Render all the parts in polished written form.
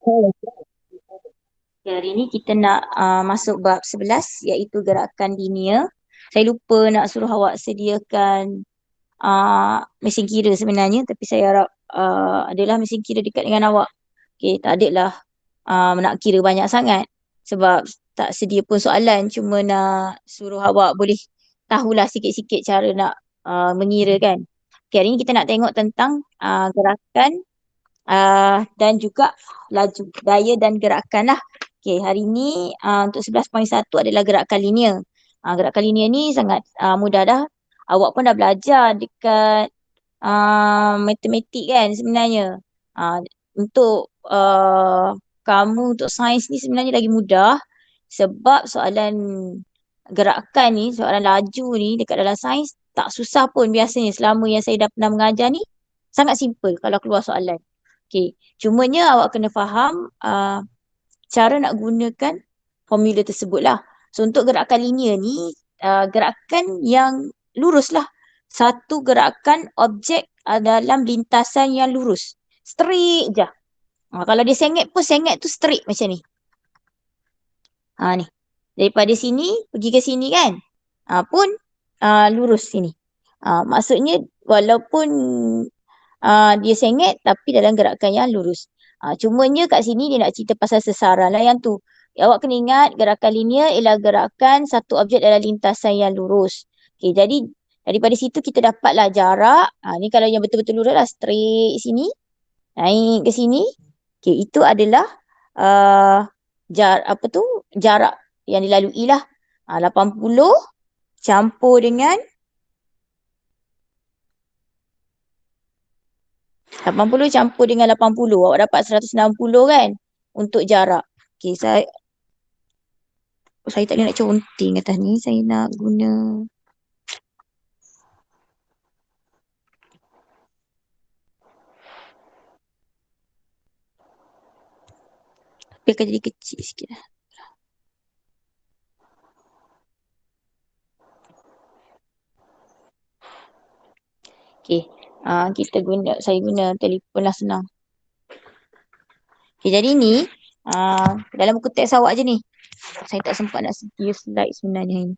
Okay, hari ni kita nak masuk bab 11 iaitu gerakan linear. Saya lupa nak suruh awak sediakan mesin kira sebenarnya, tapi saya harap adalah mesin kira dekat dengan awak. Okay, tak adalah nak kira banyak sangat sebab tak sedia pun soalan, cuma nak suruh awak boleh tahulah sikit-sikit cara nak mengira kan. Okay, hari ni kita nak tengok tentang gerakan dan juga laju, daya dan gerakan lah. Okay, hari ni untuk 11.1 adalah gerakan linear. Gerakan linear ni sangat mudah dah. Awak pun dah belajar dekat matematik kan sebenarnya. Untuk kamu untuk sains ni sebenarnya lagi mudah sebab soalan gerakan ni, soalan laju ni dekat dalam sains tak susah pun biasanya selama yang saya dah pernah mengajar ni sangat simple kalau keluar soalan. Okay. Cumanya awak kena faham cara nak gunakan formula tersebut lah. So untuk gerakan linear ni, gerakan yang lurus lah. Satu gerakan objek dalam lintasan yang lurus. Straight je. Kalau dia sengit pun sengit tu straight macam ni. Ni. Daripada sini pergi ke sini kan. Pun lurus sini. Maksudnya walaupun dia sengit tapi dalam gerakan yang lurus. Cumanya kat sini dia nak cerita pasal sesaran lah yang tu. Awak kena ingat gerakan linear ialah gerakan satu objek dalam lintasan yang lurus. Okay, jadi daripada situ kita dapatlah jarak. Ni kalau yang betul-betul lurus lah straight sini. Naik ke sini. Okay, itu adalah jarak yang dilalui lah. 80 campur dengan 80 campur dengan 80. Awak dapat 160 kan? Untuk jarak. Okay, saya tak boleh nak conteng atas ni. Saya nak guna tapi akan jadi kecil sikit lah. Okay. Saya guna telefon lah senang. Okay, jadi ni dalam buku teks awak je ni. Saya tak sempat nak sedia slide sebenarnya ni.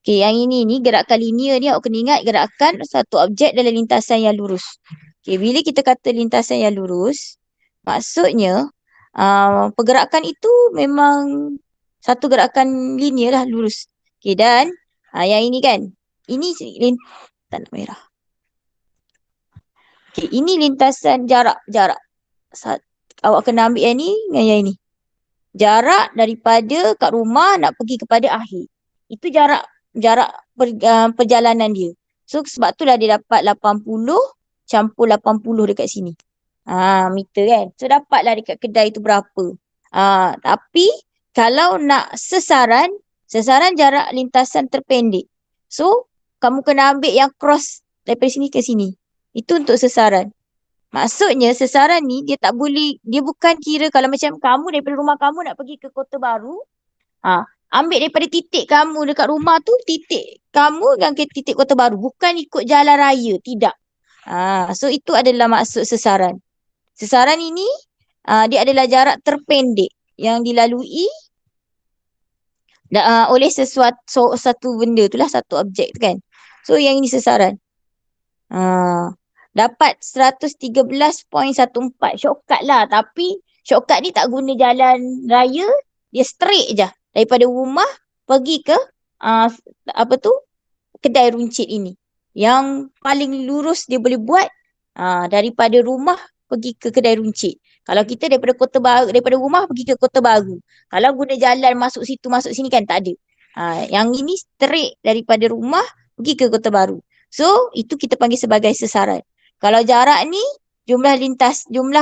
Okay, yang ini ni gerakan linear ni awak kena ingat gerakan satu objek dalam lintasan yang lurus. Okay, bila kita kata lintasan yang lurus, maksudnya pergerakan itu memang satu gerakan linear lah, lurus. Okay, dan yang ini kan, ini tak nak merah. Okay, ini lintasan jarak. Awak kena ambil yang ni dengan yang ini. Jarak daripada kat rumah nak pergi kepada akhir. Itu jarak perjalanan dia. So sebab itulah dia dapat 80 campur 80 dekat sini. Meter kan. So dapatlah dekat kedai tu berapa. Tapi kalau nak sesaran jarak lintasan terpendek. So kamu kena ambil yang cross daripada sini ke sini. Itu untuk sesaran. Maksudnya sesaran ni dia tak boleh, dia bukan kira kalau macam kamu daripada rumah kamu nak pergi ke Kota Baru, ambil daripada titik kamu dekat rumah tu, titik kamu yang ke titik Kota Baru, bukan ikut jalan raya, tidak. So itu adalah maksud sesaran. Sesaran ini dia adalah jarak terpendek yang dilalui oleh satu benda tu lah, satu objek tu kan. So yang ini sesaran. Dapat 113.14. Shortcut lah. Tapi shortcut ni tak guna jalan raya. Dia straight je. Daripada rumah pergi ke kedai runcit ini. Yang paling lurus dia boleh buat daripada rumah pergi ke kedai runcit. Kalau kita daripada Kota Baru, daripada rumah pergi ke Kota Baru. Kalau guna jalan masuk situ masuk sini kan tak ada. Yang ini straight daripada rumah pergi ke Kota Baru. So itu kita panggil sebagai sesaran. Kalau jarak ni jumlah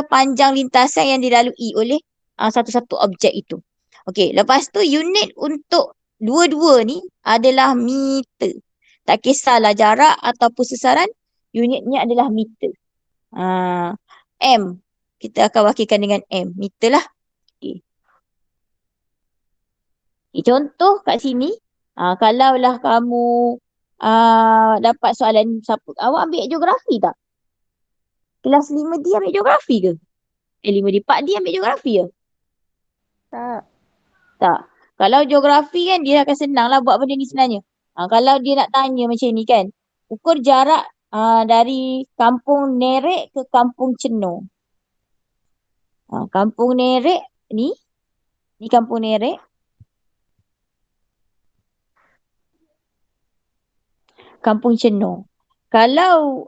panjang lintasan yang dilalui oleh satu-satu objek itu. Okey, lepas tu unit untuk dua-dua ni adalah meter. Tak kisahlah jarak ataupun sesaran, unitnya adalah meter. M. Kita akan wakilkan dengan M. Meter lah. Okay. Contoh kat sini, kalaulah kamu dapat soalan siapa, awak ambil geografi tak? Kelas 5D ambil geografi ke? 5D. Pak D ambil geografi ya? Tak. Tak. Kalau geografi kan dia akan senang lah buat benda ni sebenarnya. Kalau dia nak tanya macam ni kan, ukur jarak dari kampung Nerek ke kampung Ceno. Kampung Nerek ni kampung Nerek. Kampung Ceno. Kalau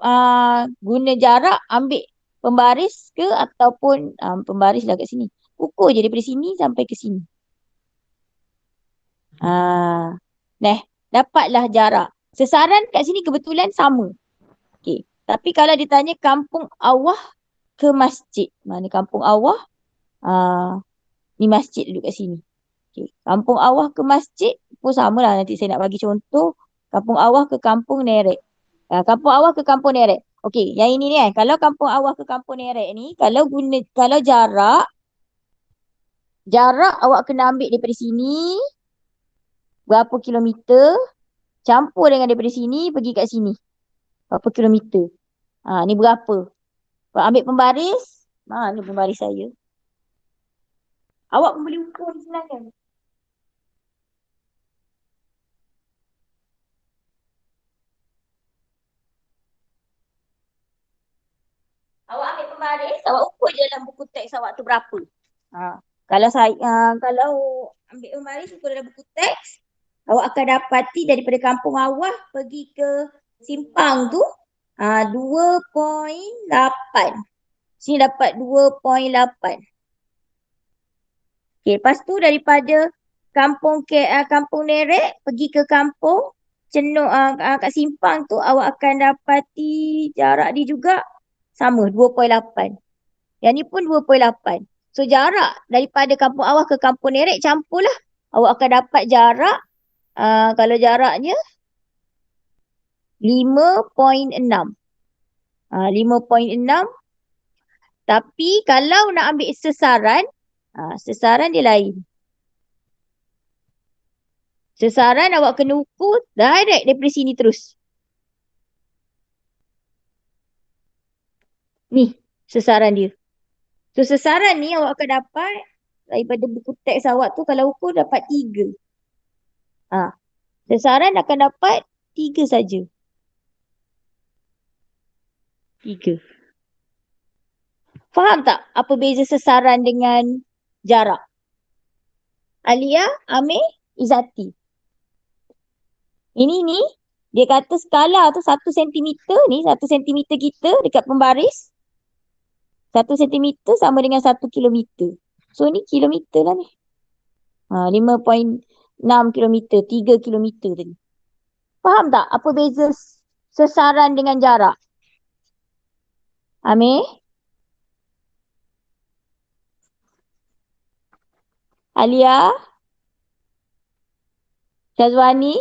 guna jarak ambil pembaris ke ataupun pembaris lah kat sini. Ukur je daripada sini sampai ke sini. Dapatlah jarak. Sesaran kat sini kebetulan sama. Okay. Tapi kalau ditanya kampung awah ke masjid. Mana kampung awah? Ni masjid duduk kat sini. Okay. Kampung awah ke masjid pun sama lah. Nanti saya nak bagi contoh. Kampung awah ke kampung Nerek. Kampung awah ke kampung Nerek. Okey, yang ini ni kan. Kalau kampung awah ke kampung Nerek ni, kalau jarak awak kena ambil daripada sini berapa kilometer, campur dengan daripada sini pergi kat sini. Berapa kilometer? Ni berapa? Ambil pembaris. Mana pembaris saya? Awak pun boleh ukur ni senang kan? Awak ambil pembaris, awak ukur je dalam buku teks awak tu berapa. Kalau ambil pembaris ukur dalam buku teks, awak akan dapati daripada kampung awah pergi ke simpang tu 2.8. Sini dapat 2.8. Okay, lepas tu daripada kampung Nerek pergi ke kampung Ceno kat simpang tu awak akan dapati jarak dia juga sama 2.8. Yang ni pun 2.8. So jarak daripada kampung awah ke kampung Nerek campurlah. Awak akan dapat jarak kalau jaraknya 5.6. 5.6. Tapi kalau nak ambil sesaran, sesaran dia lain. Sesaran awak kena ukur direct daripada sini terus. Ni sesaran dia. So sesaran ni awak akan dapat daripada buku teks awak tu kalau ukur dapat 3. Sesaran akan dapat 3 saja. 3. Faham tak apa beza sesaran dengan jarak? Alia, Amir, Izzati. Ini ni, dia kata skala tu 1 sentimeter ni, 1 sentimeter kita dekat pembaris. 1 sentimeter sama dengan 1 kilometer. So ni kilometer lah ni. 5.6 kilometer, 3 kilometer tadi. Faham tak apa beza sesaran dengan jarak? Amir? Alia? Syazwani?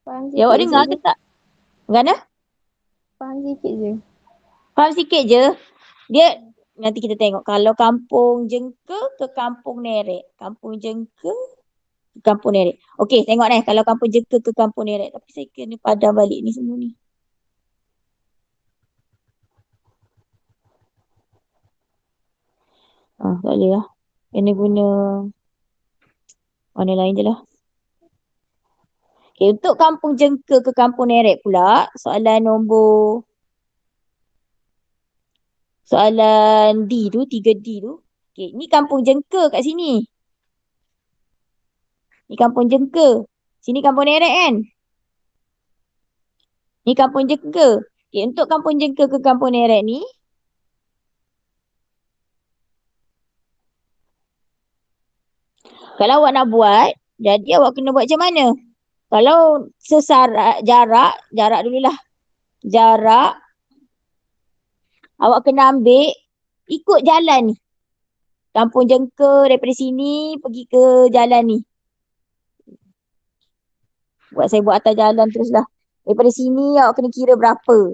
Faham Ya, awak dengar je. ke tak? Mana? Faham sikit je. Faham sikit je. Dia nanti kita tengok kalau kampung Jengke ke kampung Nerek. Kampung Jengke ke kampung Nerek. Okey, tengok ni kalau kampung Jengke ke kampung Nerek. Tapi saya kena padam balik ni semua ni. Tak boleh lah. Kena guna warna lain je lah. Okay, untuk kampung Jengke ke kampung Nerek pula, soalan D tu, 3D tu. Okay, ni kampung Jengke kat sini. Ni kampung Jengke. Sini kampung Nerek kan? Ni kampung Jengke. Okay, untuk kampung Jengke ke kampung Nerek ni, kalau awak nak buat, jadi awak kena buat macam mana? Kalau jarak dululah. Jarak, awak kena ambil, ikut jalan ni. Kampung Jengke daripada sini pergi ke jalan ni. Saya buat atas jalan terus lah. Daripada sini awak kena kira berapa.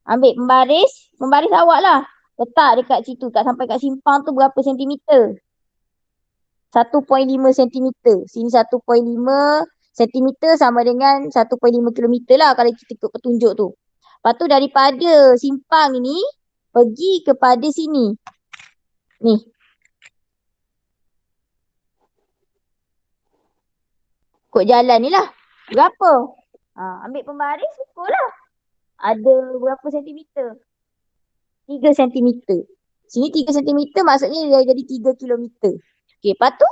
Ambil pembaris awak lah. Letak dekat situ, sampai kat simpang tu berapa sentimeter. 1.5 sentimeter. Sini 1.5 sentimeter sama dengan 1.5 kilometer lah kalau kita ikut petunjuk tu. Lepas tu daripada simpang ni pergi kepada sini. Ni, kod jalan ni lah. Berapa? Ambil pembaris, ukur lah. Ada berapa sentimeter? 3 sentimeter. Sini 3 sentimeter maksudnya dia jadi 3 kilometer. Okey, lepas tu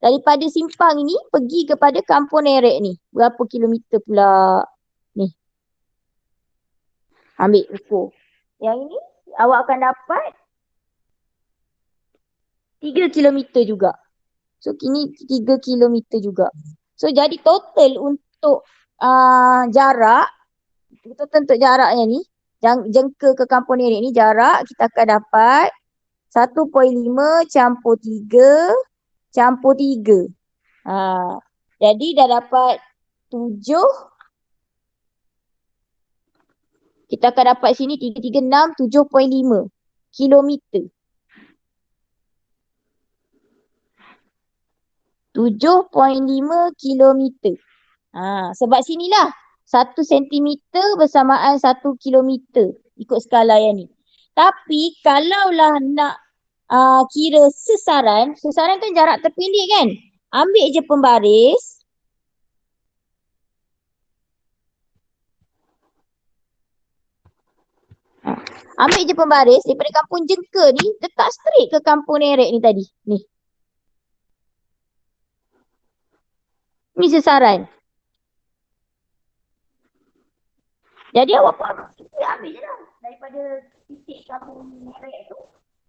daripada simpang ini pergi kepada Kampung Nerek ni. Berapa kilometer pula? Ni, ambil ukur. Yang ini awak akan dapat 3 kilometer juga. So, kini 3 kilometer juga. So, jadi total untuk jarak, total untuk jaraknya ni, jengka ke Kampung Nerek ni, jarak kita akan dapat 1.5 campur 3 campur 3. Jadi dah dapat 7. Kita akan dapat sini 3, 3, 6, 7.5 kilometer. 7.5 kilometer. Sebab sinilah 1 sentimeter bersamaan 1 kilometer ikut skala yang ni. Tapi kalaulah nak kira sesaran kan jarak terpendek kan? Ambil je pembaris. Ambil je pembaris daripada Kampung Jengka ni, letak straight ke Kampung Nerek ni tadi. Ni. Ni sesaran. Jadi awak ambil je lah. Daripada titik Kampung Nerek tu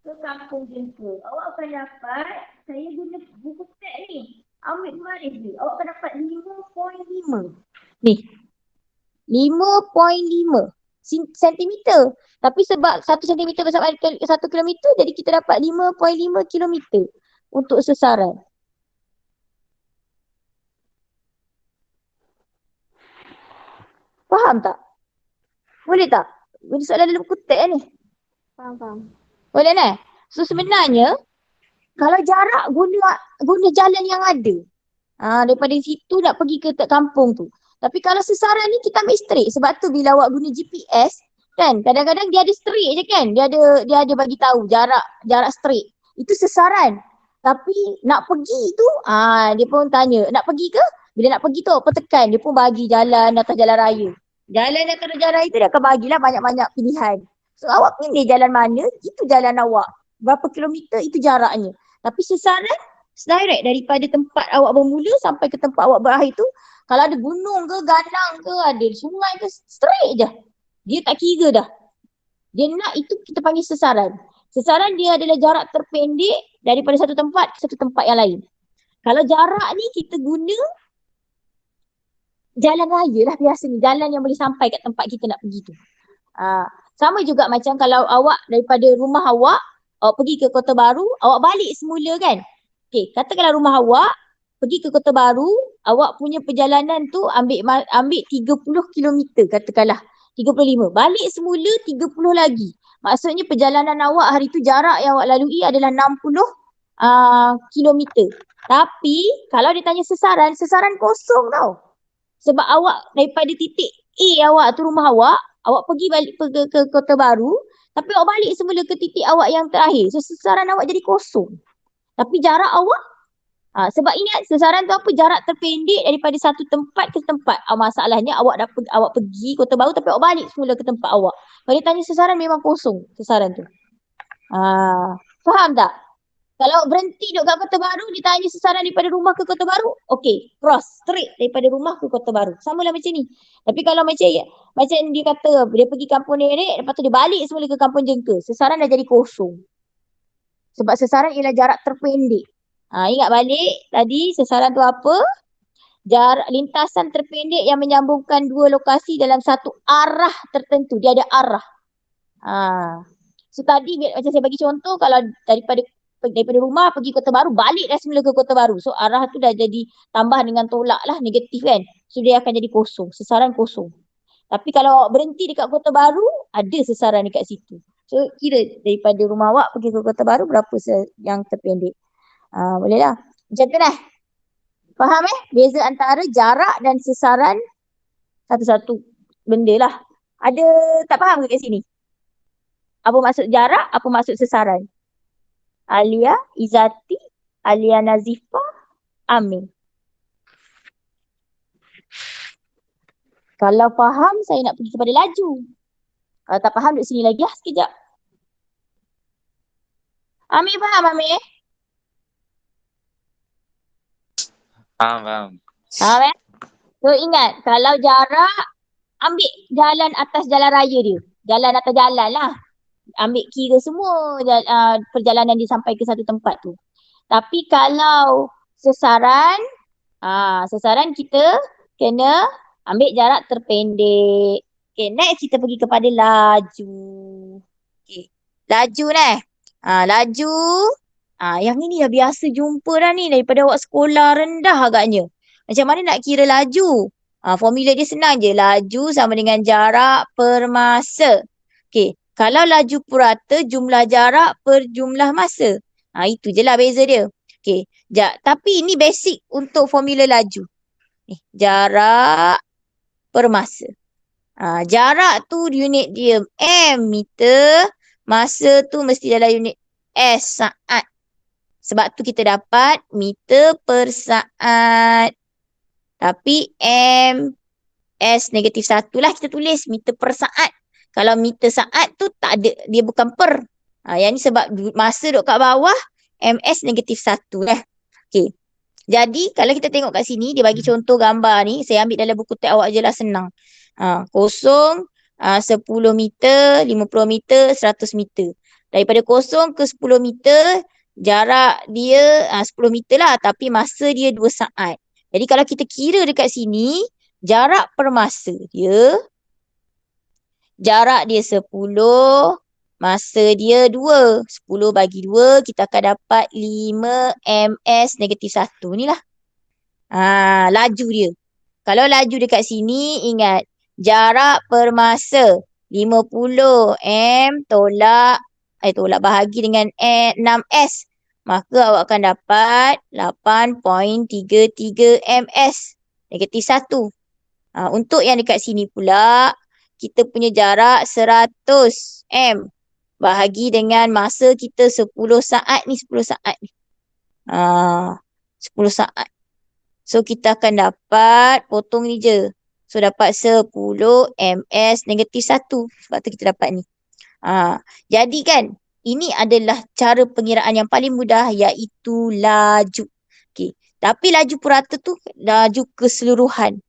ke Kampung Jengka. Awak akan dapat, saya guna buku tek ni. Ambil pembaris je. Awak akan dapat 5.5. Ni. 5.5 sentimeter. Tapi sebab 1 sentimeter bersamaan 1 kilometer, jadi kita dapat 5.5 kilometer untuk sesaran. Faham tak? Boleh tak? Boleh soalan dalam buku tek ni. Faham. Boleh kan? So sebenarnya, kalau jarak guna jalan yang ada. Daripada situ nak pergi ke kampung tu. Tapi kalau sesaran ni kita ambil straight. Sebab tu bila awak guna GPS, kan kadang-kadang dia ada straight je kan. Dia ada bagi tahu jarak straight. Itu sesaran. Tapi nak pergi tu, dia pun tanya, nak pergi ke? Bila nak pergi tu apa tekan, dia pun bagi jalan atas jalan raya. Jalan atas jalan raya tu dia akan bagilah banyak-banyak pilihan. So awak pilih jalan mana, itu jalan awak. Berapa kilometer itu jaraknya. Tapi sesaran direct daripada tempat awak bermula sampai ke tempat awak berakhir tu, kalau ada gunung ke, ganang ke, ada sungai ke, straight je. Dia tak kira dah. Dia nak itu kita panggil sesaran. Sesaran dia adalah jarak terpendek daripada satu tempat ke satu tempat yang lain. Kalau jarak ni kita guna jalan raya lah biasa ni. Jalan yang boleh sampai kat tempat kita nak pergi tu. Sama juga macam kalau awak daripada rumah awak pergi ke Kota Baru, awak balik semula kan. Okey, katakanlah rumah awak pergi ke Kota Baru, awak punya perjalanan tu ambil 30 kilometer katakanlah. 35. Balik semula 30 lagi. Maksudnya perjalanan awak hari tu jarak yang awak lalui adalah 60 kilometer. Tapi kalau dia tanya sesaran kosong tau. Sebab awak daripada titik A awak tu rumah awak pergi balik ke Kota Baru, tapi awak balik semula ke titik awak yang terakhir. So sesaran awak jadi kosong. Tapi jarak awak, sebab ingat sesaran tu apa? Jarak terpendek daripada satu tempat ke tempat. Masalahnya awak pergi Kota Baru tapi awak balik semula ke tempat awak. Kalau dia tanya sesaran memang kosong sesaran tu. Faham tak? Kalau berhenti duduk kat Kota Baru, dia tanya sesaran daripada rumah ke Kota Baru, okey, cross, straight daripada rumah ke Kota Baru. Samalah macam ni. Tapi kalau macam dia kata, dia pergi Kampung Nerek, lepas tu dia balik semula ke Kampung Jengka, sesaran dah jadi kosong. Sebab sesaran ialah jarak terpendek. Ingat balik tadi sesaran tu apa? Jarak lintasan terpendek yang menyambungkan dua lokasi dalam satu arah tertentu. Dia ada arah. So tadi macam saya bagi contoh, kalau daripada rumah pergi Kota Baru, balik dah semula ke Kota Baru. So arah tu dah jadi tambah dengan tolak lah, negatif kan. So dia akan jadi kosong, sesaran kosong. Tapi kalau berhenti dekat Kota Baru, ada sesaran dekat situ. So kira daripada rumah awak pergi ke Kota Baru, berapa yang terpendek. Boleh lah. Macam tu lah. Faham beza antara jarak dan sesaran satu-satu benda lah. Ada tak faham ke kat sini? Apa maksud jarak, apa maksud sesaran? Alia, Izati, Alia Nazifah, Amin. Kalau faham, saya nak pergi kepada laju. Kalau tak faham, duduk sini lagi lah sekejap. Amin faham, Amin? Faham. Faham So ingat, kalau jarak, ambil jalan atas jalan raya dia. Jalan atas jalan lah. Ambil kira semua perjalanan dia sampai ke satu tempat tu. Tapi kalau sesaran, sesaran kita kena ambil jarak terpendek. Okay, next kita pergi kepada laju. Okay. Laju ni. Laju. Yang ni dah biasa jumpa dah ni daripada awak sekolah rendah agaknya. Macam mana nak kira laju? Formula dia senang je. Laju sama dengan jarak per masa. Okay. Kalau laju purata, jumlah jarak per jumlah masa. Itu je lah beza dia. Okay. Tapi ini basic untuk formula laju. Jarak per masa. Jarak tu unit dia M meter. Masa tu mesti dalam unit S saat. Sebab tu kita dapat meter per saat. Tapi M S negatif 1 lah kita tulis meter per saat. Kalau meter saat tu tak ada, dia bukan per. Yang ni sebab masa duduk kat bawah, MS negatif 1 lah. Okay. Jadi kalau kita tengok kat sini, dia bagi contoh gambar ni. Saya ambil dalam buku teks awak je lah, senang. Kosong, 10 meter, 50 meter, 100 meter. Daripada kosong ke 10 meter, jarak dia 10 meter lah. Tapi masa dia 2 saat. Jadi kalau kita kira dekat sini, jarak per masa dia, jarak dia 10, masa dia 2. 10 bagi 2, kita akan dapat 5 ms negatif 1 ni lah. Laju dia. Kalau laju dekat sini, ingat, jarak per masa 50 m tolak bahagi dengan 6s. Maka awak akan dapat 8.33 ms negatif 1. Untuk yang dekat sini pula, kita punya jarak 100 m bahagi dengan masa kita 10 saat ni, 10 saat ni. 10 saat. So kita akan dapat, potong ni je. So dapat 10 ms negatif 1. Sebab tu kita dapat ni. Jadi kan, ini adalah cara pengiraan yang paling mudah, iaitu laju. Okay. Tapi laju purata tu laju keseluruhan.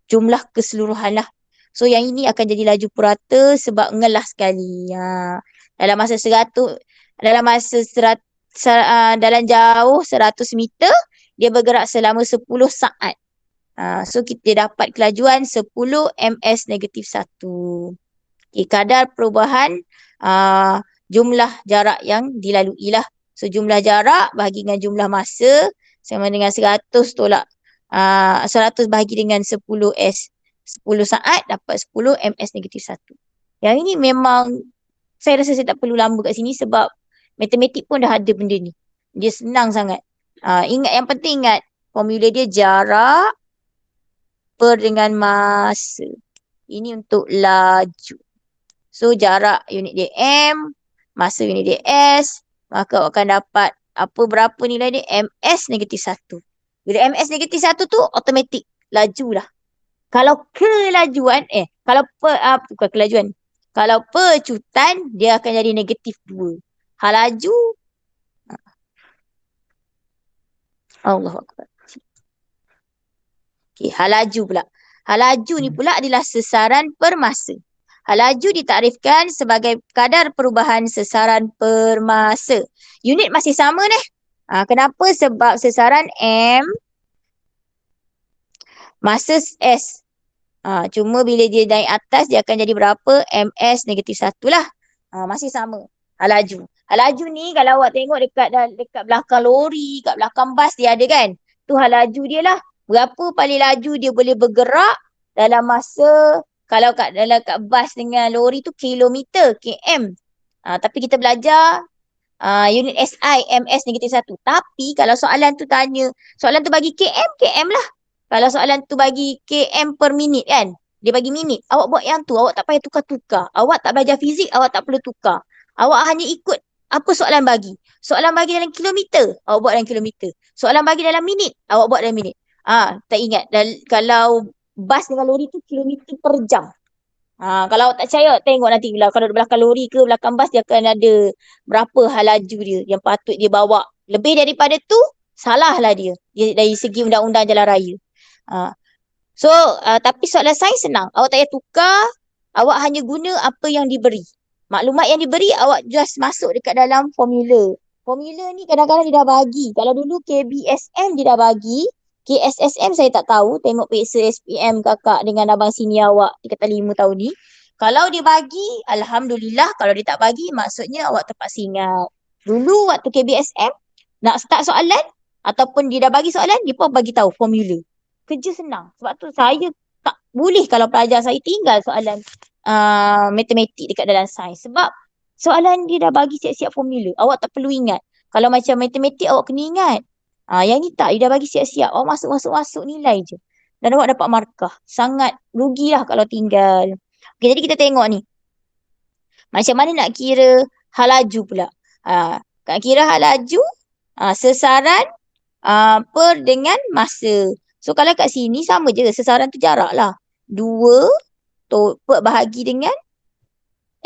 Jumlah keseluruhan lah. So yang ini akan jadi laju purata sebab ngelah sekali. Dalam masa 100, dalam jauh 100 meter, dia bergerak selama 10 saat. So kita dapat kelajuan 10 ms negatif 1. Okay, kadar perubahan jumlah jarak yang dilalui lah. So jumlah jarak bahagi dengan jumlah masa sama dengan 100 tolak 100 bahagi dengan 10 saat dapat 10 ms negatif 1. Yang ini memang saya rasa saya tak perlu lamba kat sini sebab matematik pun dah ada benda ni. Dia senang sangat. Ingat, yang penting ingat formula dia jarak per dengan masa. Ini untuk laju. So jarak unit dia M, masa unit dia S, maka awak akan dapat berapa nilai dia? MS negatif 1. Bila MS negatif 1 tu automatik laju lah. Kalau kelajuan, bukan kelajuan. Kalau pecutan, dia akan jadi negatif 2. Hal laju, Allahu Akbar. Okay, hal laju pula. Hal laju ni pula adalah sesaran per masa. Hal laju ditakrifkan sebagai kadar perubahan sesaran per masa. Unit masih sama ni. Kenapa? Sebab sesaran M, masa S. Cuma bila dia naik atas, dia akan jadi berapa? MS negatif 1 lah. Masih sama. Hal laju. Hal laju ni kalau awak tengok dekat belakang lori, kat belakang bas dia ada kan? Tu hal laju dia lah. Berapa paling laju dia boleh bergerak dalam masa, kalau kat bas dengan lori tu kilometer, km. Tapi kita belajar unit SI, MS negatif 1. Tapi kalau soalan tu bagi km lah. Kalau soalan tu bagi km per minit kan, dia bagi minit. Awak buat yang tu, awak tak payah tukar-tukar. Awak tak belajar fizik, awak tak perlu tukar. Awak hanya ikut Apa soalan bagi? Soalan bagi dalam kilometer, awak buat dalam kilometer. Soalan bagi dalam minit, awak buat dalam minit. Tak ingat. Kalau bas dengan lori tu kilometer per jam. Kalau awak tak percaya, awak tengok nanti lah. Kalau belakang lori ke belakang bas, dia akan ada berapa hal laju dia yang patut dia bawa. Lebih daripada tu, salahlah dia. Dia dari segi undang-undang jalan raya. Ha. Tapi soalan sains senang. Awak tak payah tukar. Awak hanya guna apa yang diberi. Maklumat yang diberi, awak just masuk dekat dalam formula. Formula ni kadang-kadang dia dah bagi. Kalau dulu KBSM dia dah bagi. KSSM saya tak tahu. Tengok peksa SPM kakak dengan abang sini awak 3 tahun 5 tahun ni. Kalau dia bagi, Alhamdulillah. Kalau dia tak bagi, maksudnya awak terpaksa ingat. Dulu waktu KBSM, nak start soalan, ataupun dia dah bagi soalan, dia pun bagi tahu formula. Kerja senang. Sebab tu saya tak boleh kalau pelajar saya tinggal soalan matematik dekat dalam sains. Sebab soalan dia dah bagi siap-siap formula. Awak tak perlu ingat. Kalau macam matematik awak kena ingat. Yang ni tak, dia dah bagi siap-siap. Awak masuk-masuk nilai je. Dan awak dapat markah. Sangat rugilah kalau tinggal. Okay, jadi kita tengok ni. Macam mana nak kira hal laju pula. Nak kira hal laju, sesaran per dengan masa. So kalau kat sini sama je, sesaran tu jarak lah. 2 bahagi dengan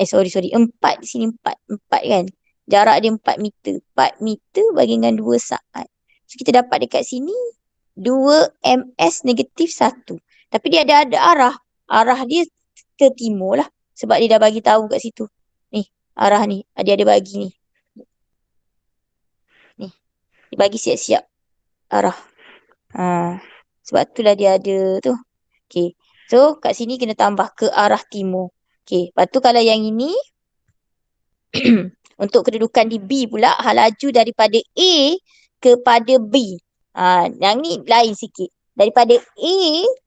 sorry 4 di sini 4 kan. Jarak dia 4 meter. 4 meter bagi dengan 2 saat. So kita dapat dekat sini 2 ms negatif 1. Tapi dia ada arah. Arah dia ke timur lah. Sebab dia dah bagi tahu kat situ. Ni, arah ni. Dia ada bagi ni. Ni. Dia bagi siap-siap arah. Sebab itulah dia ada tu. Okay. So, kat sini kena tambah ke arah timur. Okay. Lepas tu kalau yang ini, untuk kedudukan di B pula, hal laju daripada A kepada B. Yang ni lain sikit. Daripada A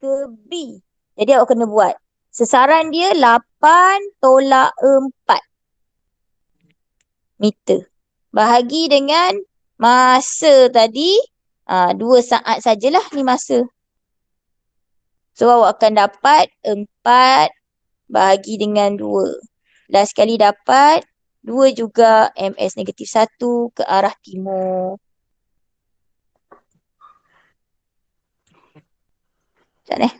ke B. Jadi awak kena buat. Sesaran dia 8/4 meter. Bahagi dengan masa tadi, 2 saat sajalah ni masa. So, awak akan dapat 4 bahagi dengan 2. Last sekali dapat 2 juga ms negatif 1 ke arah timur. Macam ni.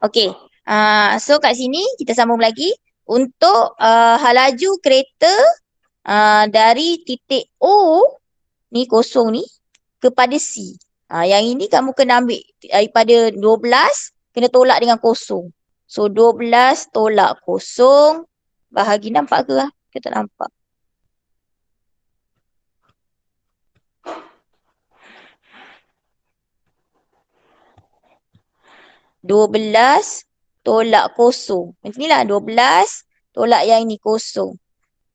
Okey. So kat sini kita sambung lagi. Untuk hal laju kereta dari titik O ni kosong ni kepada C. Yang ini kamu kena ambil daripada 12 kena tolak dengan kosong. So 12 tolak kosong bahagi nampak ke lah? Kita tak nampak. (12) tolak kosong. Macam ni lah. 12 tolak yang ni kosong.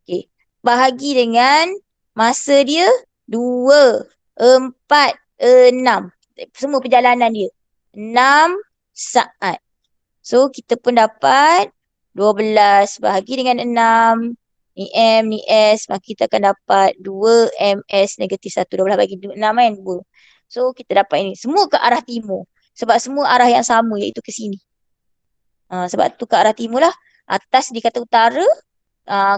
Okay. Bahagi dengan masa dia 2, 4, 6. Semua perjalanan dia. 6 saat. So, kita pun dapat 12 bahagi dengan 6. Ni M, ni S. Maka kita akan dapat 2 ms negatif 1. 12 bagi 6 kan? 2. So, kita dapat ini. Semua ke arah timur. Sebab semua arah yang sama iaitu ke sini. Sebab tu ke arah timur lah. Atas dikata utara,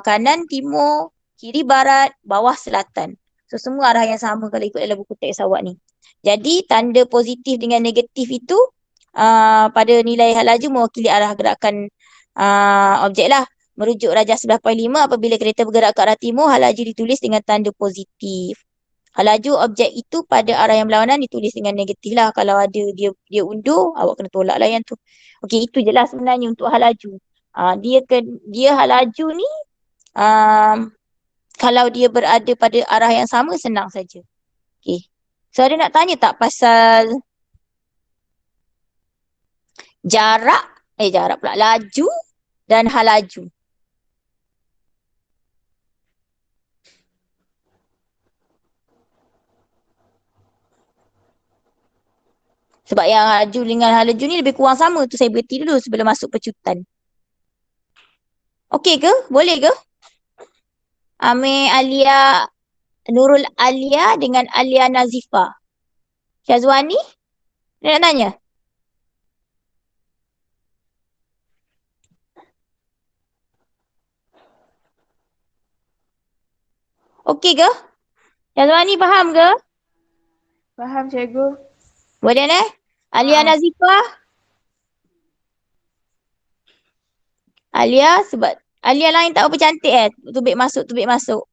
kanan timur, kiri barat, bawah selatan. So semua arah yang sama kalau ikut dalam buku teks awak ni. Jadi tanda positif dengan negatif itu pada nilai hal laju mewakili arah gerakan objek lah. Merujuk rajah 11.5 apabila kereta bergerak ke arah timur, hal laju ditulis dengan tanda positif. Hal laju objek itu pada arah yang berlawanan ditulis dengan negatif lah. Kalau ada dia undur, awak kena tolak lah yang tu. Okey, itu je lah sebenarnya untuk hal laju. Dia hal laju ni kalau dia berada pada arah yang sama, senang saja. Okey. So, ada nak tanya tak pasal jarak pula, laju dan hal laju? Sebab yang laju dengan hal laju ni lebih kurang sama. Tu saya berhenti dulu sebelum masuk pecutan. Okey ke? Boleh ke? Amir Alia, Nurul Alia dengan Alia Nazifa. Syazwani, dia nak tanya. Okey ke? Syazwani faham ke? Faham, cikgu. Boleh Alia Nazifa? Alia sebab Alia lain tak apa cantik Tubik masuk, tubik masuk.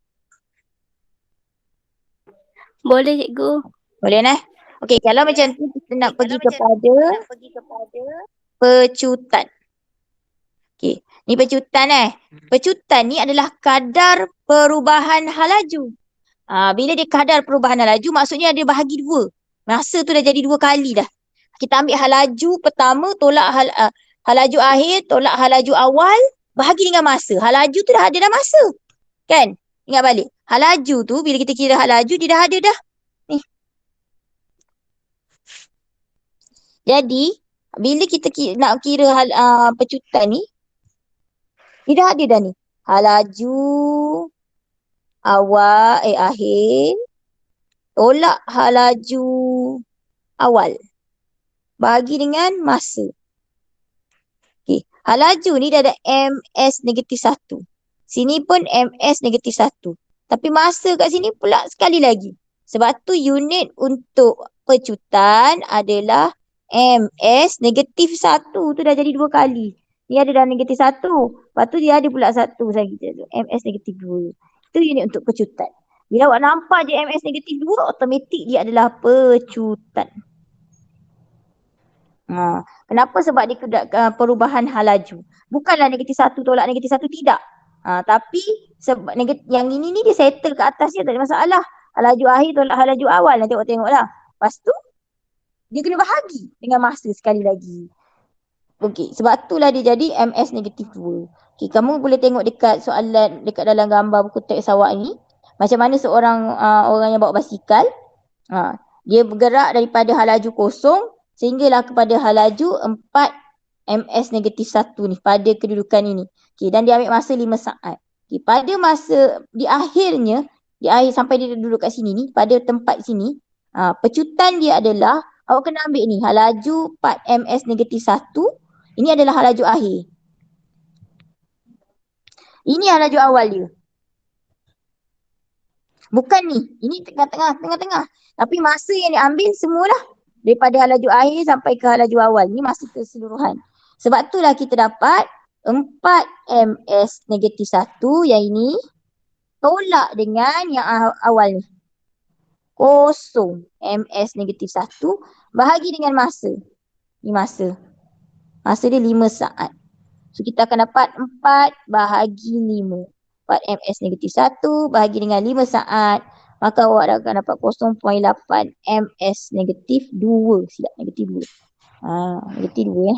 Boleh cikgu. Boleh Okey, kalau macam tu kita nak pergi kepada pecutan. Okey, ni pecutan Pecutan ni adalah kadar perubahan halaju. Bila dia kadar perubahan halaju, maksudnya dia bahagi dua. Masa tu dah jadi dua kali dah. Kita ambil halaju pertama, tolak halaju akhir, tolak halaju awal, bahagi dengan masa. Halaju tu dah ada dah masa. Kan? Ingat balik. Halaju tu, bila kita kira halaju, dia dah ada dah. Ni. Jadi, bila kita nak kira pecutan ni, dia dah ada dah ni. Halaju awal, akhir, tolak halaju awal. Bahagi dengan masa. Okay. Halaju ni dah ada MS negatif 1. Sini pun MS negatif 1. Tapi masa kat sini pula sekali lagi. Sebab tu unit untuk pecutan adalah MS negatif 1. Tu dah jadi dua kali. Ni ada dah negatif 1. Lepas tu dia ada pula 1 lagi. MS negatif 2. Itu unit untuk pecutan. Bila awak nampak je MS negatif 2, automatik dia adalah pecutan. Kenapa? Sebab dia perubahan halaju. Bukanlah negatif 1 tolak negatif 1, tidak. Tapi sebab yang ini ni dia settle ke atas je, tak ada masalah. Halaju akhir tolak halaju awal, nanti awak tengoklah. Lepas tu dia kena bahagi dengan masa sekali lagi. Okey, sebab itulah dia jadi MS negatif 2. Okey, kamu boleh tengok dekat soalan dekat dalam gambar buku teks awak ni, macam mana seorang orang yang bawa basikal, dia bergerak daripada halaju kosong sehinggalah kepada halaju 4 MS negatif 1 ni pada kedudukan ini. Okey, dan dia ambil masa 5 saat. Okey, pada masa di akhir sampai dia duduk kat sini ni, pada tempat sini, pecutan dia adalah awak kena ambil ni halaju 4 MS negatif 1. Ini adalah halaju akhir. Ini halaju awal dia. Bukan ni. Ini tengah-tengah. Tapi masa yang diambil semualah daripada halaju akhir sampai ke halaju awal. Ini masa keseluruhan. Sebab itulah kita dapat 4 MS negatif 1 yang ini tolak dengan yang awal ni. Kosong MS negatif 1 bahagi dengan masa. Ini masa. Masa dia 5 saat. So kita akan dapat 4 bahagi 5. 4 MS negatif 1 bahagi dengan 5 saat. Maka awak akan dapat 0.8 MS negatif 2. Silap, negatif 2. Negatif 2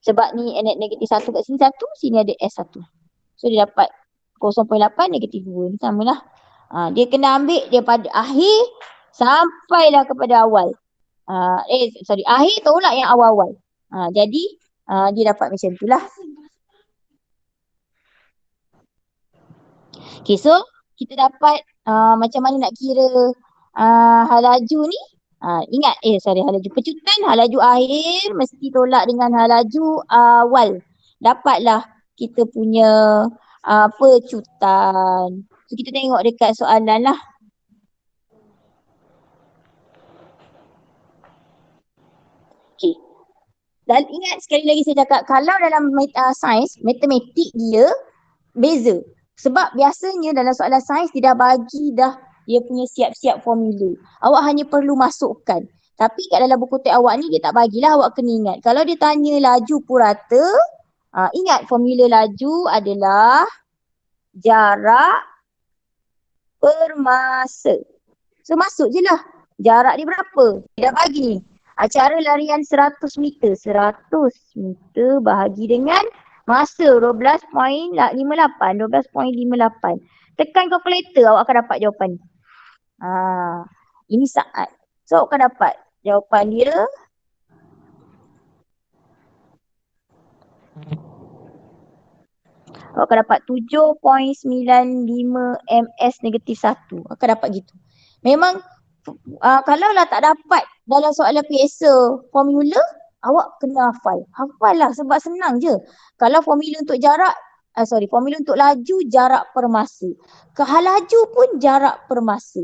Sebab ni negatif 1 kat sini 1, sini ada S1. So dia dapat 0.8 negatif 2. Ni samalah. Dia kena ambil daripada akhir sampailah kepada awal. Akhir tolak yang awal-awal. Jadi dia dapat macam itulah. Okay, so kita dapat macam mana nak kira halaju ni. Ingat, halaju pecutan, halaju akhir mesti tolak dengan halaju awal. Dapatlah kita punya pecutan. So kita tengok dekat soalan lah. Okay. Dan ingat sekali lagi saya cakap, kalau dalam sains, matematik dia beza. Sebab biasanya dalam soalan sains dia dah bagi dah dia punya siap-siap formula. Awak hanya perlu masukkan. Tapi kat dalam buku teks awak ni dia tak bagilah, awak kena ingat. Kalau dia tanya laju purata, ingat formula laju adalah jarak per masa. So masuk je lah. Jarak dia berapa? Dia dah bagi. Cara larian 100 meter. 100 meter bahagi dengan masa 12.58. 12.58. Tekan kalkulator, awak akan dapat jawapan ni. Ini saat. So awak akan dapat jawapan dia. Awak akan dapat 7.95 ms negatif 1. Akan dapat gitu. Memang kalau lah tak dapat dalam soalan PSA formula, awak kena hafal. Hafal lah sebab senang je. Kalau formula untuk jarak, formula untuk laju jarak per masa. Ke hal laju pun jarak per masa.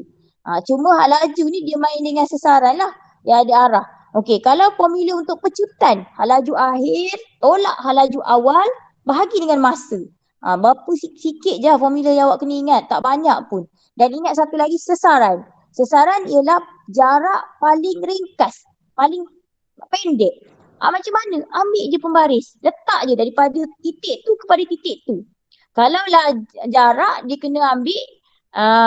Cuma hal laju ni dia main dengan sesaran lah. Dia ada arah. Okey, kalau formula untuk pecutan, hal laju akhir, tolak hal laju awal, bahagi dengan masa. Berapa sikit je formula yang awak kena ingat. Tak banyak pun. Dan ingat satu lagi, sesaran. Sesaran ialah jarak paling ringkas, paling pendek. Macam mana? Ambil je pembaris. Letak je daripada titik tu kepada titik tu. Kalau lah jarak, dia kena ambil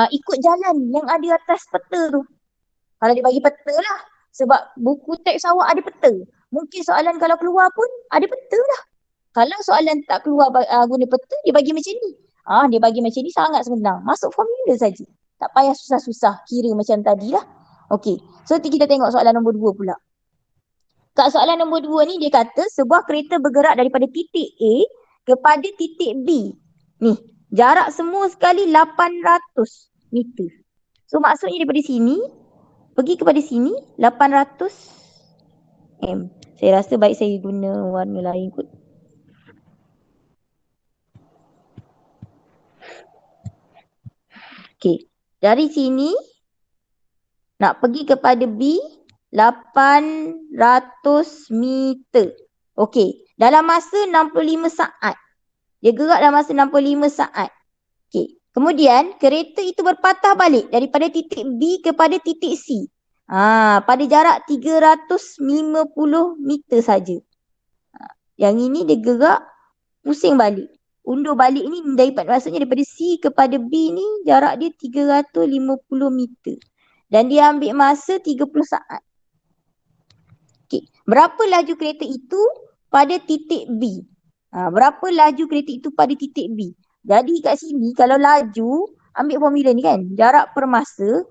ikut jalan yang ada atas peta tu. Kalau dia bagi peta lah. Sebab buku teks awak ada peta. Mungkin soalan kalau keluar pun ada peta lah. Kalau soalan tak keluar guna peta, dia bagi macam ni. Dia bagi macam ni sangat senang. Masuk formula saja. Tak payah susah-susah kira macam tadi lah. Okey. So kita tengok soalan nombor 2 pula. Kat soalan nombor 2 ni dia kata sebuah kereta bergerak daripada titik A kepada titik B. Ni, jarak semua sekali 800 meter. So maksudnya daripada sini pergi kepada sini 800 m. Saya rasa baik saya guna warna lain kot. Okey. Dari sini nak pergi kepada B 800 meter. Okey. Dalam masa 65 saat. Dia gerak dalam masa 65 saat. Okey. Kemudian kereta itu berpatah balik daripada titik B kepada titik C. Pada jarak 350 meter saja. Yang ini dia gerak pusing balik. Undur balik ni maksudnya daripada C kepada B ni jarak dia 350 meter. Dan dia ambil masa 30 saat. Okay. Berapa laju kereta itu pada titik B? Berapa laju kereta itu pada titik B? Jadi kat sini kalau laju, ambil formula ni kan. Jarak per masa.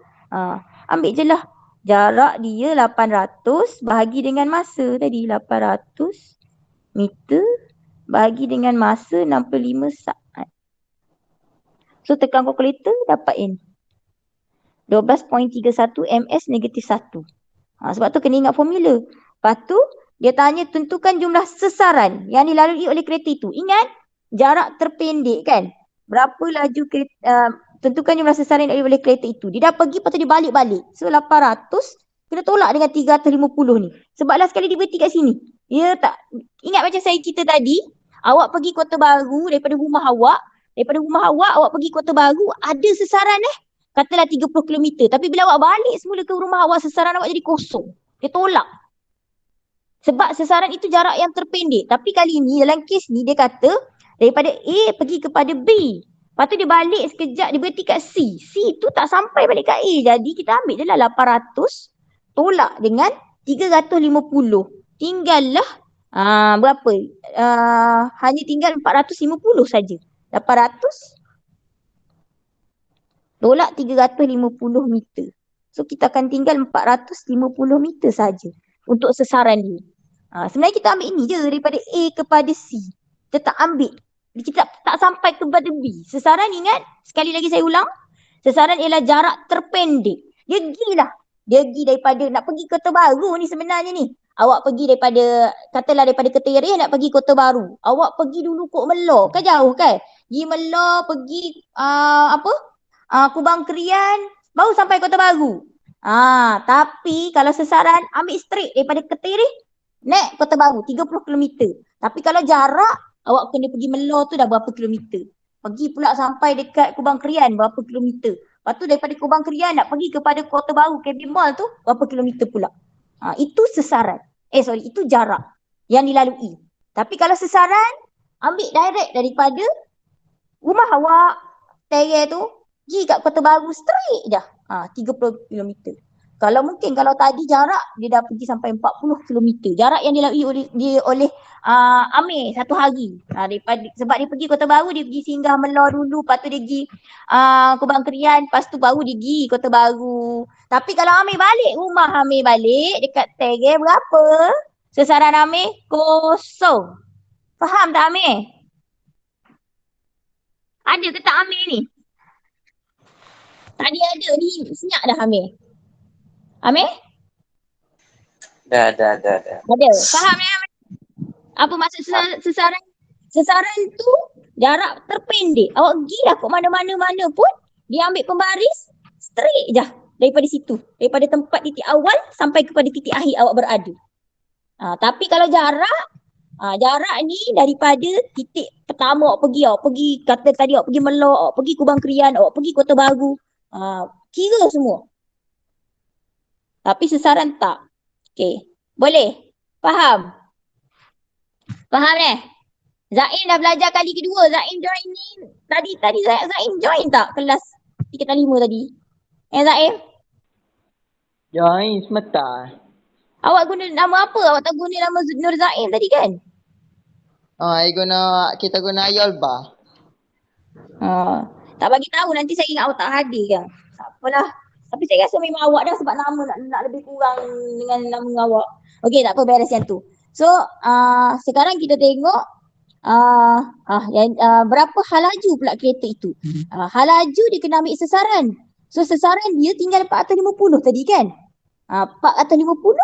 Ambil je lah. Jarak dia 800 bahagi dengan masa tadi. 800 meter bahagi dengan masa 65 saat. So tekan kalkulator dapat ni. 12.31 ms negatif 1. Sebab tu kena ingat formula. Lepas tu dia tanya tentukan jumlah sesaran yang dilalui oleh kereta itu. Ingat jarak terpendek kan. Berapa laju kereta, tentukan jumlah sesaran yang dilalui oleh kereta itu. Dia dah pergi lepas tu dia balik-balik. So 800 kena tolak dengan 350 ni. Sebab last sekali dia berhenti kat sini. Dia tak ingat macam saya cerita tadi. Awak pergi Kota Baru daripada rumah awak. Daripada rumah awak pergi Kota Baru ada sesaran katalah 30 km. Tapi bila awak balik semula ke rumah awak, sesaran awak jadi kosong. Dia tolak. Sebab sesaran itu jarak yang terpendek. Tapi kali ni dalam kes ni dia kata daripada A pergi kepada B. Lepas tu dia balik sekejap, dia berhenti kat C. C tu tak sampai balik kat A. Jadi kita ambil je lah 800 tolak dengan 350. Tinggallah berapa? Hanya tinggal 450 saja. 800 tolak 350 meter. So kita akan tinggal 450 meter saja untuk sesaran dia. Sebenarnya kita ambil ini je daripada A kepada C. Kita tak ambil. Kita tak sampai kepada B. Sesaran ingat, sekali lagi saya ulang. Sesaran ialah jarak terpendek. Dia gilah. Dia pergi daripada nak pergi Kota Baru ni sebenarnya ni. Awak pergi daripada, katalah daripada Ketereh nak pergi Kota Baru. Awak pergi dulu Kok Melor. Kan jauh kan? Pergi Melor, pergi Kubang Krian, baru sampai Kota Baru. Tapi kalau sesaran ambil straight daripada Ketereh naik Kota Baru 30 km. Tapi kalau jarak awak kena pergi Melor tu dah berapa kilometer. Pergi pula sampai dekat Kubang Krian berapa kilometer. Lepas tu daripada Kubang Krian nak pergi kepada Kota Baru Cabin Mall tu berapa kilometer pula. Itu sesaran. Itu jarak yang dilalui. Tapi kalau sesaran ambil direct daripada rumah awak Tereh tu pergi kat Kota Baru straight dah. 30 km. Kalau tadi jarak dia dah pergi sampai 40 km. Jarak yang dilalui oleh Amir satu hari. Sebab dia pergi Kota Baru, dia pergi singgah Melor dulu, lepas tu dia pergi Kubang Krian, lepas tu baru dia pergi Kota Baru. Tapi kalau Amir balik, rumah Amir balik dekat Tereh berapa? Sesaran Amir 0. Faham tak Amir? Ada ke tak Amir ni? Tadi ada ni. Senyap dah Amir. Amir? Dah. Ada. Faham ni Amir? Apa maksud sesaran? Sesaran tu jarak terpendek. Awak pergilah kat mana-mana pun. Dia ambil pembaris. Straight je. Daripada situ. Daripada tempat titik awal sampai kepada titik akhir awak berada. Tapi kalau jarak ni daripada titik pertama awak pergi kata tadi awak pergi Melor, awak pergi Kubang Krian, awak pergi Kota Baru. Kira semua. Tapi sesaran tak. Okey. Boleh? Faham? Faham Zain dah belajar kali kedua. Zain join ni. Tadi Zain join tak kelas 3-5 tadi? Zain? Join sebentar. Awak guna nama apa? Awak tak guna nama Nur Zain tadi kan? Kita guna Ayolba. Tak bagi tahu nanti saya ingat awak tak hadir kan. Tak apalah. Tapi saya rasa memang awak dah sebab nama nak lebih kurang dengan nama awak. Okey, tak apa, beres yang tu. So, sekarang kita tengok berapa halaju pula kereta itu. Halaju dia kena ambil sesaran. So, sesaran dia tinggal 450 tadi kan? 450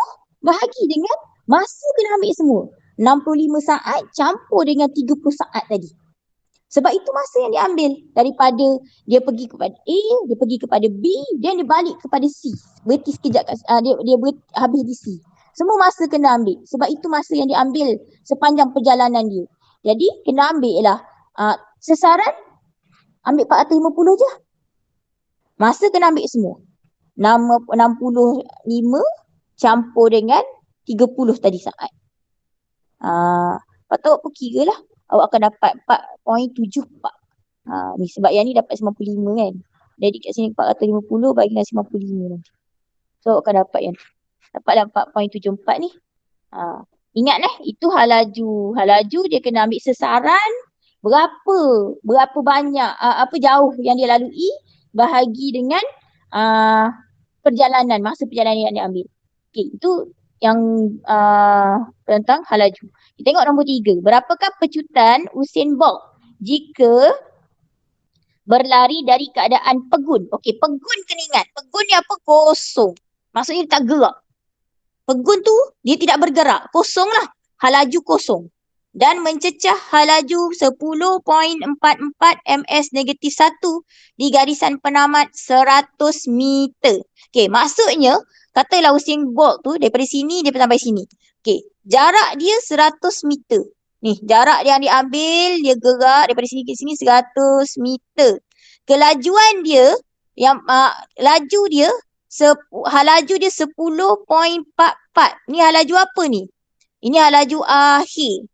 bahagi dengan masa kena ambil semua. 65 saat campur dengan 30 saat tadi. Sebab itu masa yang diambil daripada dia pergi kepada A, dia pergi kepada B, dan dia balik kepada C. Berhenti sekejap, dia habis di C. Semua masa kena ambil. Sebab itu masa yang diambil sepanjang perjalanan dia. Jadi kena ambil lah. Sesaran ambil 450 je. Masa kena ambil semua. 65 campur dengan 30 tadi saat. Lepas tu awak kira lah. Awak akan dapat 4.74. Ni sebab yang ni dapat 95 kan. Jadi kat sini 450 bagi dengan 95 nanti. So awak akan dapat yang dapatlah 4.74 ni. Ingat itu halaju. Halaju dia kena ambil sesaran berapa banyak apa jauh yang dia lalui bahagi dengan masa perjalanan yang dia ambil. Okey, itu yang tentang halaju. Kita tengok nombor 3. Berapakah pecutan Usain Bolt jika berlari dari keadaan pegun? Okey, pegun kena ingat. Pegun ni apa? Kosong. Maksudnya dia tak gerak. Pegun tu dia tidak bergerak. Kosong lah. Halaju kosong. Dan mencecah halaju 10.44 ms-1 di garisan penamat 100 meter. Okey, maksudnya katalah Usain Bolt tu daripada sini dia sampai sini. Okey, jarak dia 100 meter. Ni, jarak yang diambil, dia gerak daripada sini ke sini 100 meter. Kelajuan dia, laju dia, halaju dia 10.44. Ni halaju apa ni? Ini halaju akhir.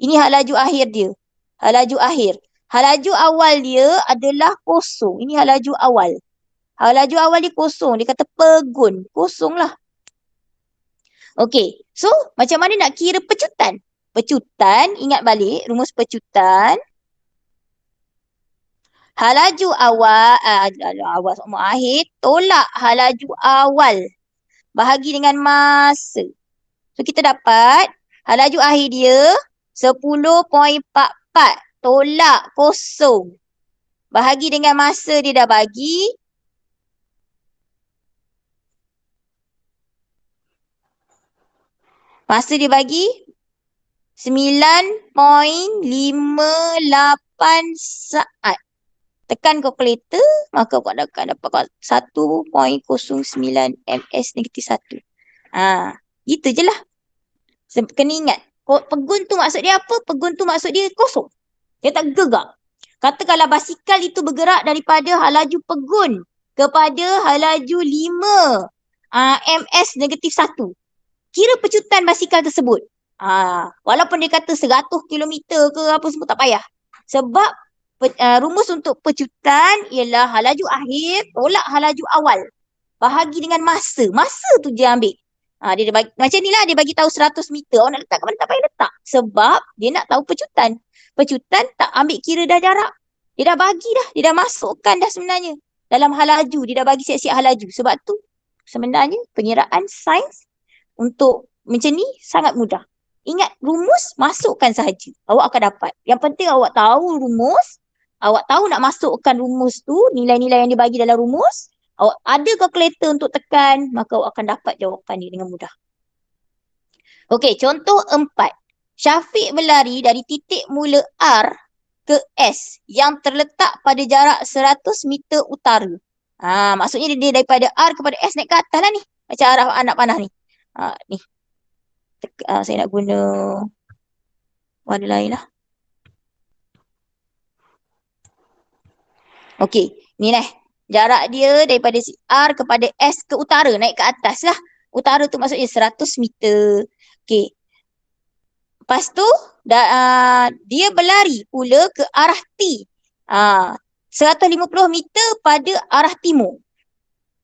Ini halaju akhir dia. Halaju akhir. Halaju awal dia adalah kosong. Ini halaju awal. Halaju awal dia kosong. Dia kata pegun. Kosong lah. Okey. So, macam mana nak kira pecutan? Pecutan, ingat balik rumus pecutan. Halaju awal sama akhir tolak halaju awal bahagi dengan masa. So, kita dapat halaju akhir dia 10.44 tolak kosong bahagi dengan masa dia dah bagi. Masa dia bagi 9.58 saat. Tekan kalkulator, maka awak akan dapat 1.09 ms-1. Gitu je lah. Kena ingat. Pegun tu maksud dia apa? Pegun tu maksud dia kosong. Dia tak gerak. Katakanlah basikal itu bergerak daripada halaju pegun kepada halaju 5 ms-1. Kira pecutan basikal tersebut. Walaupun dia kata 100 km ke apa semua tak payah. Sebab rumus untuk pecutan ialah halaju akhir tolak halaju awal bahagi dengan masa. Masa tu dia ambil. Dia bagi, macam ni lah dia bagi tahu 100 meter. Awak nak letak kat mana tak payah letak. Sebab dia nak tahu pecutan. Pecutan tak ambil kira dah jarak. Dia dah bagi dah. Dia dah masukkan dah sebenarnya. Dalam halaju. Dia dah bagi siap-siap halaju. Sebab tu sebenarnya pengiraan sains untuk macam ni sangat mudah. Ingat rumus, masukkan sahaja. Awak akan dapat. Yang penting awak tahu rumus. awak tahu nak masukkan rumus tu, nilai-nilai yang dibagi dalam rumus, awak ada kalkulator untuk tekan, maka awak akan dapat jawapan ni dengan mudah. Okey, contoh 4. Syafiq berlari dari titik mula R ke S yang terletak pada jarak 100 meter utara. Maksudnya dia daripada R kepada S naik ke atas lah ni. Macam arah anak panah ni. Ni. Saya nak guna warna lain lah. Okey, ni lah. Jarak dia daripada R kepada S ke utara, naik ke atas lah. Utara tu maksudnya 100 meter. Okey. Lepas tu, dia berlari pula ke arah T. 150 meter pada arah timur.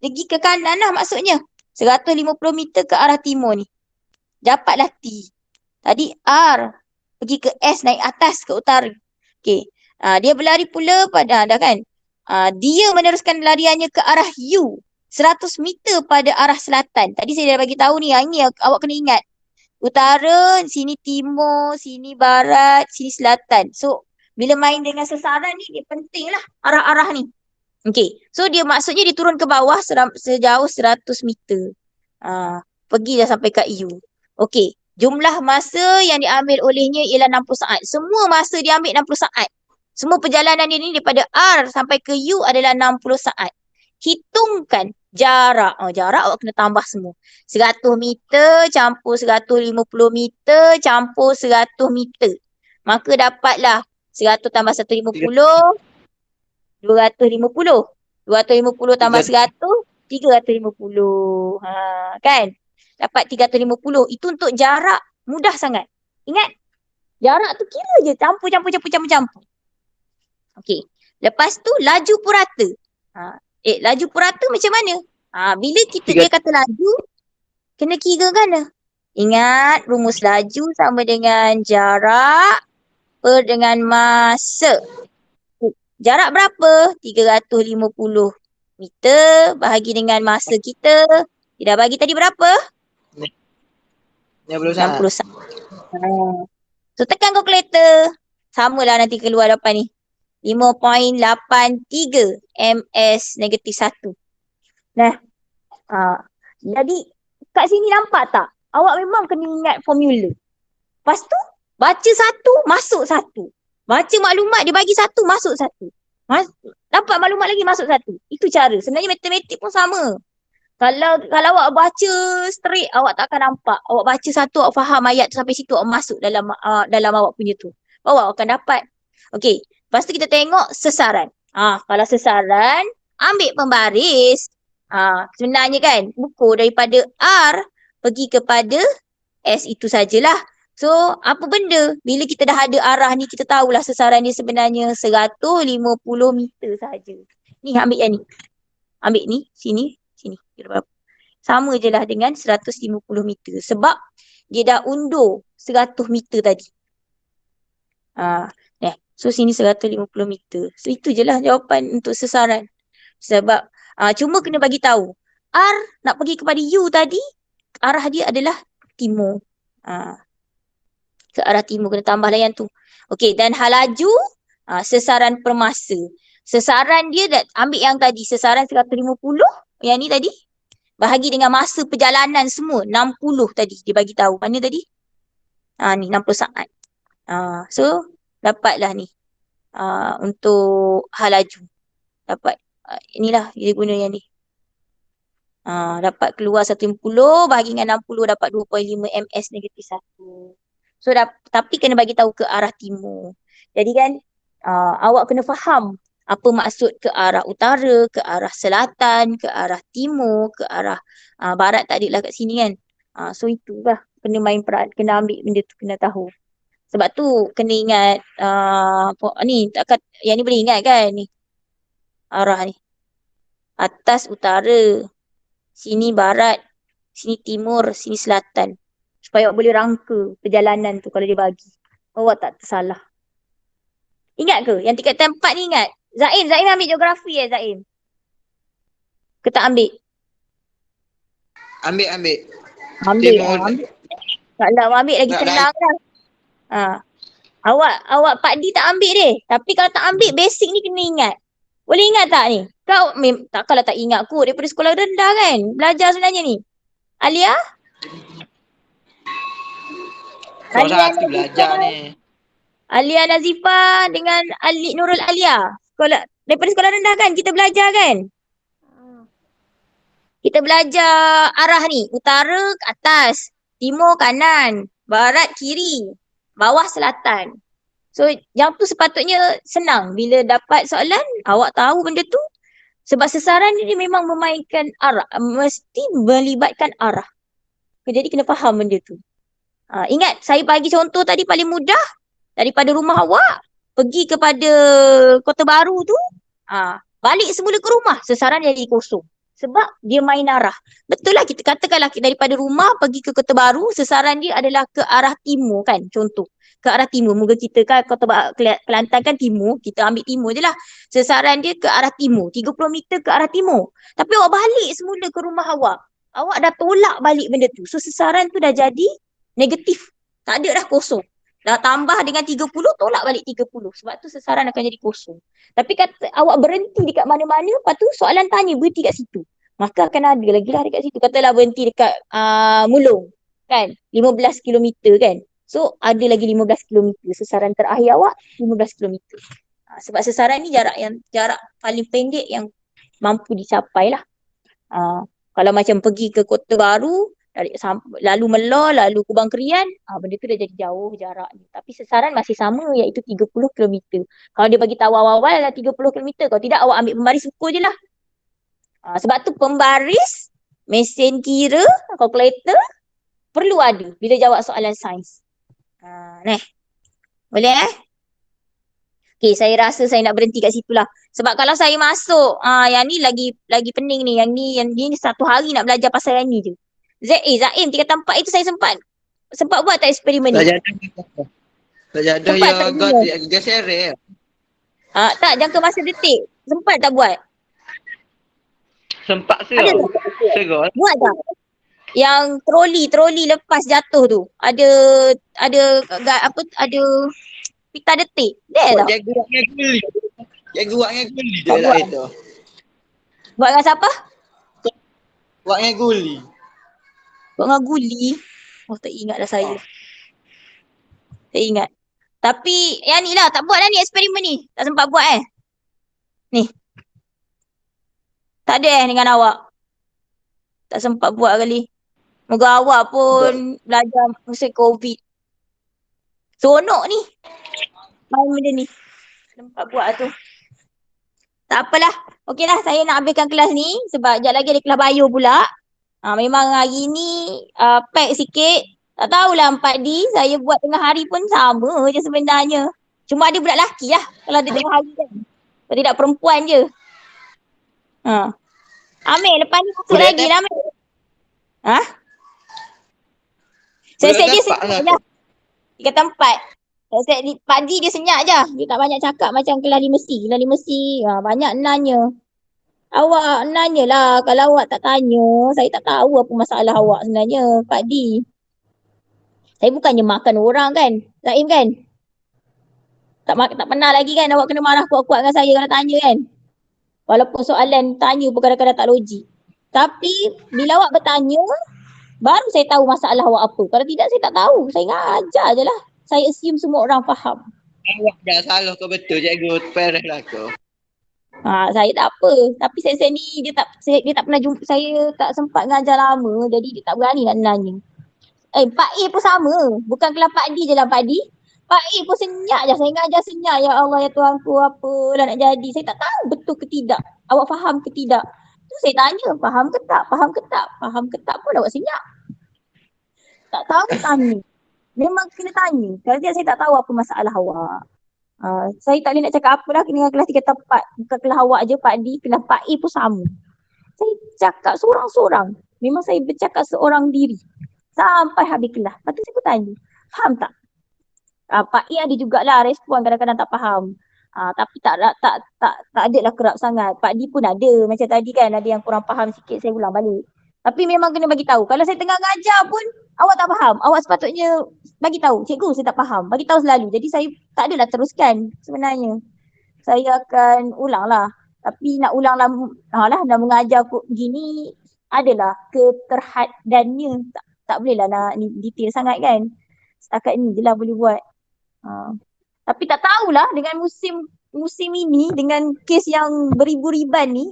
Pergi ke kanan lah maksudnya. 150 meter ke arah timur ni. Dapatlah T. Tadi R pergi ke S naik atas ke utara. Okey. Dia berlari pula pada, dah kan? Dia meneruskan lariannya ke arah U. 100 meter pada arah selatan. Tadi saya dah bagi tahu ni, yang ni awak kena ingat. Utara, sini timur, sini barat, sini selatan. So, bila main dengan sesaran ni, dia penting lah arah-arah ni. Okay, so dia maksudnya dia turun ke bawah sejauh 100 meter. Pergi dah sampai kat U. Okay, jumlah masa yang diambil olehnya ialah 60 saat. Semua masa dia ambil 60 saat. Semua perjalanan dia ni daripada R sampai ke U adalah 60 saat. Hitungkan jarak. Jarak awak kena tambah semua. 100 meter campur 150 meter campur 100 meter. Maka dapatlah 100 tambah 150, 250. 250 tambah 100, 350. Kan? Dapat 350. Itu untuk jarak mudah sangat. Ingat? Jarak tu kira je. Campur. Okey. Lepas tu laju purata. Laju purata macam mana? Bila dia kata laju, kena kira kan? Ingat, rumus laju sama dengan jarak per dengan masa. Jarak berapa? 350 meter bahagi dengan masa kita. Dia dah bagi tadi berapa? 60 saat. 60 saat. So tekan kalkulator. Samalah nanti keluar dapat ni. 5.83 ms-1. Nah, jadi kat sini nampak tak? Awak memang kena ingat formula. Lepas tu, baca satu, masuk satu. Baca maklumat, dia bagi satu, masuk satu. Dapat maklumat lagi, masuk satu. Itu cara. Sebenarnya matematik pun sama. Kalau awak baca straight, awak tak akan nampak. Awak baca satu, awak faham ayat tu sampai situ, awak masuk dalam awak punya tu. Awak akan dapat. Okey. Lepas tu kita tengok sesaran. Kalau sesaran, ambil pembaris. Sebenarnya kan, ukur daripada R pergi kepada S itu sajalah. So, apa benda? Bila kita dah ada arah ni, kita tahulah sesaran dia sebenarnya 150 meter saja. Ni ambil yang ni. Ambil ni, sini. Kira berapa? Sama je lah dengan 150 meter. Sebab dia dah undur 100 meter tadi. So sini 150 meter. So itu je lah jawapan untuk sesaran. Sebab cuma kena bagi tahu. R nak pergi kepada U tadi, arah dia adalah timur. Ke arah timur, kena tambah layan tu. Okey, dan hal laju, sesaran per masa. Sesaran dia ambil yang tadi, sesaran 150, yang ni tadi. Bahagi dengan masa perjalanan semua, 60 tadi dia bagi tahu. Mana tadi? Ni 60 saat. So dapatlah ni. Untuk hal laju. Dapat. Inilah dia guna yang ni. Dapat keluar 150 bahagi dengan 60 dapat 2.5 ms-1. So tapi kena bagi tahu ke arah timur. Jadi kan awak kena faham apa maksud ke arah utara, ke arah selatan, ke arah timur, ke arah barat tak ada lah kat sini kan. So itulah kena main peran, kena ambil benda tu, kena tahu. Sebab tu kena ingat ni takkan yang ni boleh ingat kan ni. Arah ni. Atas utara, sini barat, sini timur, sini selatan. Supaya awak boleh rangka perjalanan tu kalau dia bagi. Awak tak tersalah. Ingat ke? Yang tingkatan 4 ni ingat? Zaim ambil geografi Zaim? Ke tak ambil? Ambil. Ambil. Tak lah, ambil lagi senang lah. Awak Pak D tak ambil deh. Tapi kalau tak ambil, basic ni kena ingat. Boleh ingat tak ni? Kau takkanlah tak ingat kot daripada sekolah rendah kan? Belajar sebenarnya ni. Alia? Soal Alia hati belajar Nazifah. ni. Alia Nazifah dengan Nurul Alia. Daripada sekolah rendah kan? Kita belajar kan? Kita belajar arah ni. Utara ke atas. Timur kanan. Barat kiri. Bawah selatan. So yang tu sepatutnya senang. Bila dapat soalan, awak tahu benda tu. Sebab sesaran ni dia memang memainkan arah. Mesti melibatkan arah. Jadi kena faham benda tu. Ingat, saya bagi contoh tadi paling mudah. Daripada rumah awak, pergi kepada Kota Baru tu, balik semula ke rumah, sesaran jadi kosong. Sebab dia main arah. Betul lah, kita katakanlah daripada rumah pergi ke Kota Baru, sesaran dia adalah ke arah timur kan, contoh. Ke arah timur, moga kita kan Kelantan kan timur, kita ambil timur je lah. Sesaran dia ke arah timur, 30 meter ke arah timur. Tapi awak balik semula ke rumah awak. Awak dah tolak balik benda tu. So sesaran tu dah jadi negatif. Tak ada dah kosong. Dah tambah dengan 30, tolak balik 30. Sebab tu sesaran akan jadi kosong. Tapi kata awak berhenti dekat mana-mana, lepas tu soalan tanya berhenti kat situ. Maka akan ada lagi lah dekat situ. Katalah berhenti dekat Mulong. Kan? 15 km kan? So ada lagi 15 km. Sesaran terakhir awak 15 km. Sebab sesaran ni jarak paling pendek yang mampu dicapai lah. Kalau macam pergi ke Kota Baru, lalu Melor, lalu Kubang Kerian, benda tu dah jadi jauh jarak ni. Tapi sesaran masih sama, iaitu 30 km. Kalau dia bagi tahu awal-awal adalah 30 km, kalau tidak awak ambil pembaris ukur je lah. Sebab tu pembaris, mesin kira, kalkulator perlu ada bila jawab soalan sains. Boleh Okay, saya rasa saya nak berhenti kat situ lah. Sebab kalau saya masuk, yang ni lagi pening ni. Yang ni satu hari nak belajar pasal yang ni je. Zaim, 3 tempat itu saya sempat buat tak eksperimen ni? Tak jadi ya agak seret. Tak, jangka masa detik. Sempat tak buat? Sempat ke? Serot. Buat tak? Yang troli lepas jatuh tu. Ada pita detik. Dia tak? Jaga buatnya guli. Jaga buatnya guli dia lah itu. Buat dengan siapa? Buatnya guli. Buat dengan guli. Tak ingat dah saya. Tak ingat. Tapi yang ni lah, tak buat dah ni eksperimen ni. Tak sempat buat Ni. Tak ada dengan awak. Tak sempat buat kali. Moga awak pun belajar masa COVID. Seronok ni. Main benda ni. Sempat buat tu. Tak apalah. Okeylah, saya nak habiskan kelas ni. Sebab sekejap lagi ada kelas bio pula. Memang hari ni pack sikit. Tak tahulah 4D. Saya buat tengah hari pun sama je sebenarnya. Cuma ada budak lelaki lah. Kalau ada tengah hari kan. Kalau tidak perempuan je. Amir, lepas ni masuk lagi lah Amir. Saya set dia senyap je. 3 tempat. Saya set Pak D dia senyap je. Dia tak banyak cakap macam kelas di Mesti. Kelas di Mesti banyak nanya. Awak nanya lah. Kalau awak tak tanya, saya tak tahu apa masalah awak sebenarnya, Pak D. Saya bukannya makan orang kan, Zaim kan? Tak pernah lagi kan awak kena marah kuat-kuat dengan saya kalau tanya kan? Walaupun soalan tanya pun kadang-kadang tak logik. Tapi bila awak bertanya, baru saya tahu masalah awak apa. Kalau tidak saya tak tahu. Saya ngajar je lah. Saya assume semua orang faham. Awak dah salah ke betul cikgu, peres lah kau. Saya tak apa. Tapi saya ni dia tak pernah jumpa, saya tak sempat ngajar lama. Jadi dia tak berani nak nanya. Pak A pun sama. Bukan kelas Pak D je lah Pak D. Pak A pun senyap je. Saya ngajar senyap. Ya Allah ya Tuhanku, apalah nak jadi. Saya tak tahu betul ke tidak. Awak faham ke tidak. Tu saya tanya, faham ke tak? Faham ke tak? Faham ke tak pun awak senyap. Tak tahu tanya. Memang kena tanya. Kalau tidak saya tak tahu apa masalah awak. Saya tak boleh nak cakap apa lah dengan kelas 3 tempat. Bukan kelas awak je Pak D. Kelas Pak A pun sama. Saya cakap seorang-seorang. Memang saya bercakap seorang diri. Sampai habis kelas. Lepas tu saya pun tanya. Faham tak? Pak A ada jugalah respon kadang-kadang tak faham. Tapi tak ada lah kerap sangat. Pak D pun ada. Macam tadi kan ada yang kurang faham sikit saya ulang balik. Tapi memang kena bagi tahu. Kalau saya tengah ngajar pun awak tak faham, awak sepatutnya bagi tahu. Cikgu, saya tak faham. Bagi tahu selalu. Jadi saya tak adalah teruskan sebenarnya. Saya akan ulang lah. Tapi nak ulang lah, nak mengajar gini adalah keterhadannya. Tak bolehlah nak ni detail sangat kan. Setakat ni je lah boleh buat. Tapi tak tahulah dengan musim ini, dengan kes yang beribu-riban ni,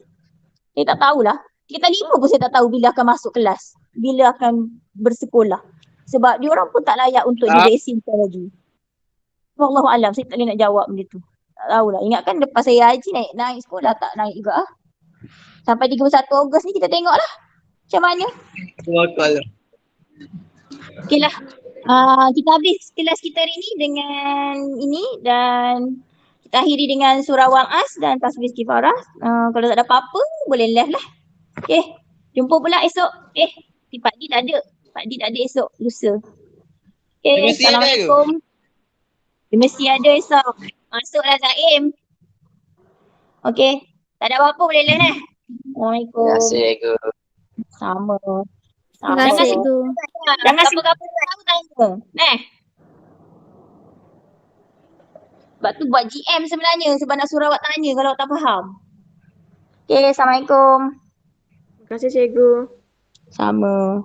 saya tak tahulah. Tingkatan 5 pun saya tak tahu bila akan masuk kelas. Bila akan bersekolah. Sebab diorang pun tak layak untuk diresinkan lagi. Wallahualam, saya tak boleh nak jawab benda tu. Tak tahulah. Ingatkan lepas saya haji naik sekolah, tak naik juga ah. Sampai 31 Ogos ni kita tengoklah macam mana. Okey lah. Kita habis kelas kita hari ni dengan ini dan kita akhiri dengan surah Wa'as dan tasbih kifarah. Kalau tak ada apa-apa boleh left lah. Okey. Jumpa pula esok. Pak Di tak ada. Pak Di tak ada esok, lusa. Okey, Assalamualaikum. Dia mesti ada esok. Masuklah Zaim. Okey. Tak ada apa-apa boleh left lah. Assalamualaikum. Terima kasih, cikgu. Sama. Terima kasih, cikgu. Jangan apa-apa tahu tanya. Sebab tu buat GM sebenarnya sebab nak suruh awak tanya kalau awak tak faham. Okey, Assalamualaikum. Terima kasih cikgu. Sama.